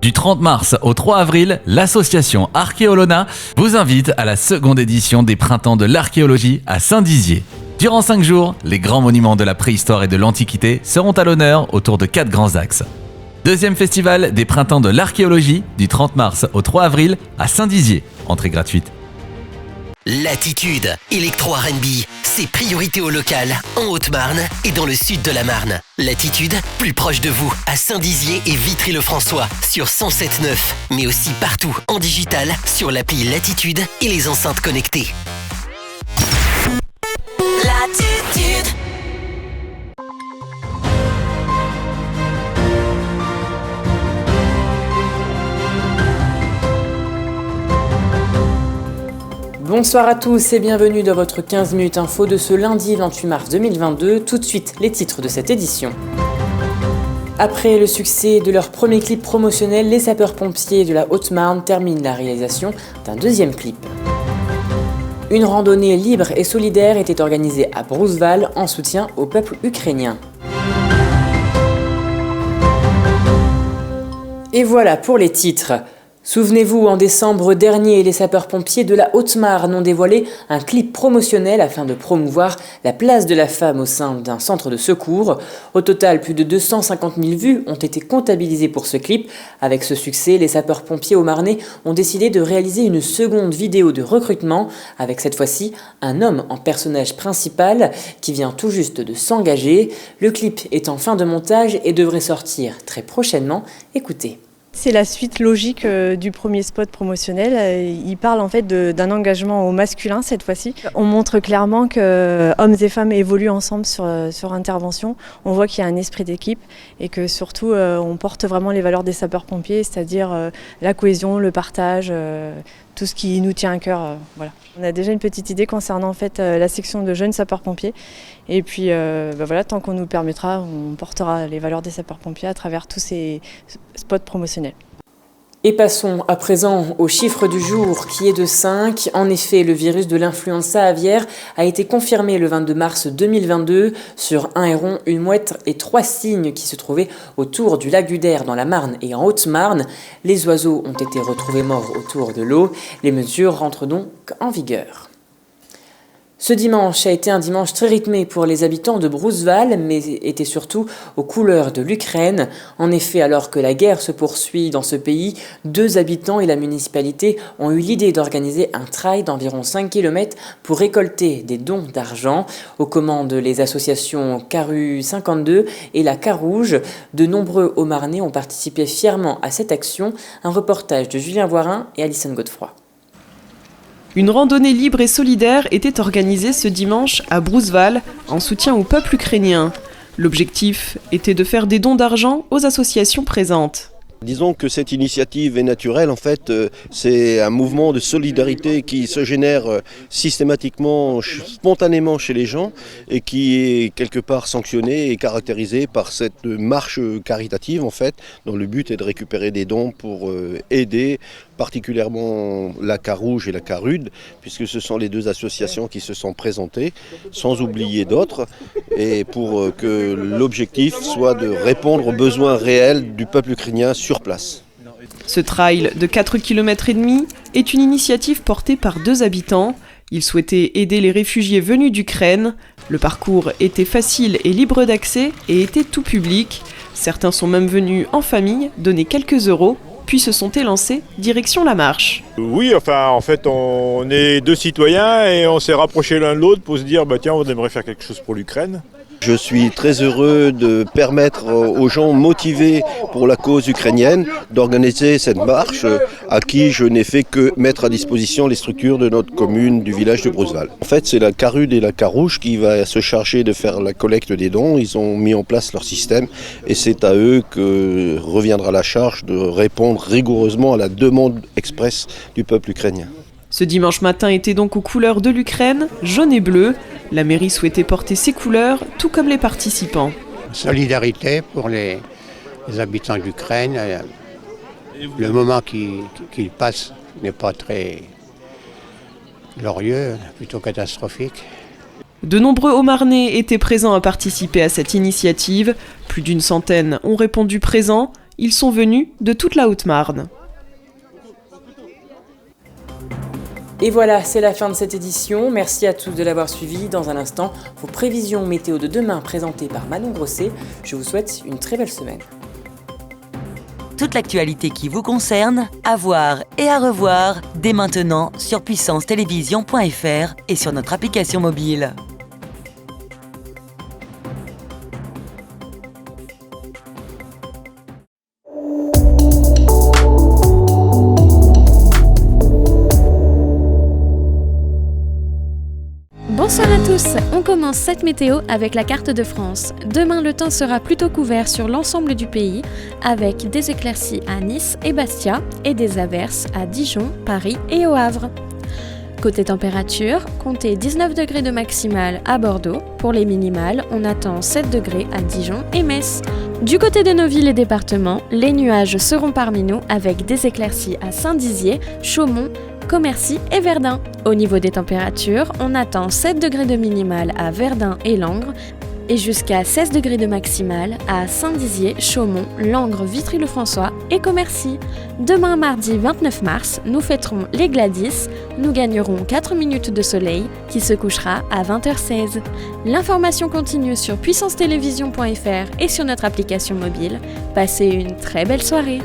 Du 30 mars au 3 avril, l'association Archéolona vous invite à la seconde édition des Printemps de l'archéologie à Saint-Dizier. Durant 5 jours, les grands monuments de la préhistoire et de l'Antiquité seront à l'honneur autour de 4 grands axes. Deuxième festival des Printemps de l'archéologie du 30 mars au 3 avril à Saint-Dizier. Entrée gratuite. Latitude, électro R&B, c'est priorité au local, en Haute-Marne et dans le sud de la Marne. Latitude, plus proche de vous, à Saint-Dizier et Vitry-le-François, sur 107.9, mais aussi partout, en digital, sur l'appli Latitude et les enceintes connectées. Latitude. Bonsoir à tous et bienvenue dans votre 15 minutes info de ce lundi 28 mars 2022. Tout de suite, les titres de cette édition. Après le succès de leur premier clip promotionnel, les sapeurs-pompiers de la Haute-Marne terminent la réalisation d'un deuxième clip. Une randonnée libre et solidaire était organisée à Brouzeval en soutien au peuple ukrainien. Et voilà pour les titres. Souvenez-vous, en décembre dernier, les sapeurs-pompiers de la Haute-Marne ont dévoilé un clip promotionnel afin de promouvoir la place de la femme au sein d'un centre de secours. Au total, plus de 250 000 vues ont été comptabilisées pour ce clip. Avec ce succès, les sapeurs-pompiers haut-marnais ont décidé de réaliser une seconde vidéo de recrutement, avec cette fois-ci un homme en personnage principal qui vient tout juste de s'engager. Le clip est en fin de montage et devrait sortir très prochainement. Écoutez. C'est la suite logique du premier spot promotionnel. Il parle en fait d'un engagement au masculin cette fois-ci. On montre clairement que hommes et femmes évoluent ensemble sur intervention. On voit qu'il y a un esprit d'équipe et que surtout on porte vraiment les valeurs des sapeurs-pompiers, c'est-à-dire la cohésion, le partage, tout ce qui nous tient à cœur. Voilà. On a déjà une petite idée concernant en fait la section de jeunes sapeurs-pompiers. Et puis voilà, tant qu'on nous permettra, on portera les valeurs des sapeurs-pompiers à travers tous ces spots promotionnels. Et passons à présent au chiffre du jour qui est de 5. En effet, le virus de l'influenza aviaire a été confirmé le 22 mars 2022 sur un héron, une mouette et 3 cygnes qui se trouvaient autour du lac du Der dans la Marne et en Haute-Marne. Les oiseaux ont été retrouvés morts autour de l'eau. Les mesures rentrent donc en vigueur. Ce dimanche a été un dimanche très rythmé pour les habitants de Brouzeval, mais était surtout aux couleurs de l'Ukraine. En effet, alors que la guerre se poursuit dans ce pays, 2 habitants et la municipalité ont eu l'idée d'organiser un trail d'environ 5 km pour récolter des dons d'argent. Aux commandes, les associations Caru 52 et la Carouge. De nombreux Haut-Marnais ont participé fièrement à cette action. Un reportage de Julien Voirin et Alison Godefroy. Une randonnée libre et solidaire était organisée ce dimanche à Brouzeval en soutien au peuple ukrainien. L'objectif était de faire des dons d'argent aux associations présentes. Disons que cette initiative est naturelle, en fait, c'est un mouvement de solidarité qui se génère systématiquement, spontanément chez les gens et qui est quelque part sanctionné et caractérisé par cette marche caritative, en fait, dont le but est de récupérer des dons pour aider particulièrement la Carouge et la Carude, puisque ce sont les 2 associations qui se sont présentées, sans oublier d'autres, et pour que l'objectif soit de répondre aux besoins réels du peuple ukrainien sur place. Ce trail de 4,5 km est une initiative portée par 2 habitants. Ils souhaitaient aider les réfugiés venus d'Ukraine. Le parcours était facile et libre d'accès et était tout public. Certains sont même venus en famille, donner quelques euros, puis se sont élancés direction la marche. Oui, enfin, en fait, on est 2 citoyens et on s'est rapprochés l'un de l'autre pour se dire, tiens, on aimerait faire quelque chose pour l'Ukraine. Je suis très heureux de permettre aux gens motivés pour la cause ukrainienne d'organiser cette marche à qui je n'ai fait que mettre à disposition les structures de notre commune du village de Brouzeval. En fait, c'est la Carude et la Carouge qui va se charger de faire la collecte des dons. Ils ont mis en place leur système et c'est à eux que reviendra la charge de répondre rigoureusement à la demande expresse du peuple ukrainien. Ce dimanche matin était donc aux couleurs de l'Ukraine, jaune et bleu. La mairie souhaitait porter ses couleurs, tout comme les participants. Solidarité pour les habitants de l'Ukraine. Le moment qu'ils passent n'est pas très glorieux, plutôt catastrophique. De nombreux Haut-Marnais étaient présents à participer à cette initiative. Plus d'100 ont répondu présents. Ils sont venus de toute la Haute-Marne. Et voilà, c'est la fin de cette édition. Merci à tous de l'avoir suivi. Dans un instant, vos prévisions météo de demain présentées par Manon Grosset. Je vous souhaite une très belle semaine. Toute l'actualité qui vous concerne, à voir et à revoir dès maintenant sur puissancetélévision.fr et sur notre application mobile. Bonsoir à tous, on commence cette météo avec la carte de France. Demain, le temps sera plutôt couvert sur l'ensemble du pays, avec des éclaircies à Nice et Bastia et des averses à Dijon, Paris et au Havre. Côté température, comptez 19 degrés de maximale à Bordeaux. Pour les minimales, on attend 7 degrés à Dijon et Metz. Du côté de nos villes et départements, les nuages seront parmi nous avec des éclaircies à Saint-Dizier, Chaumont, Commercy et Verdun. Au niveau des températures, on attend 7 degrés de minimale à Verdun et Langres et jusqu'à 16 degrés de maximale à Saint-Dizier, Chaumont, Langres, Vitry-le-François et Commercy. Demain mardi 29 mars, nous fêterons les Gladys. Nous gagnerons 4 minutes de soleil qui se couchera à 20h16. L'information continue sur puissancetélévision.fr et sur notre application mobile. Passez une très belle soirée.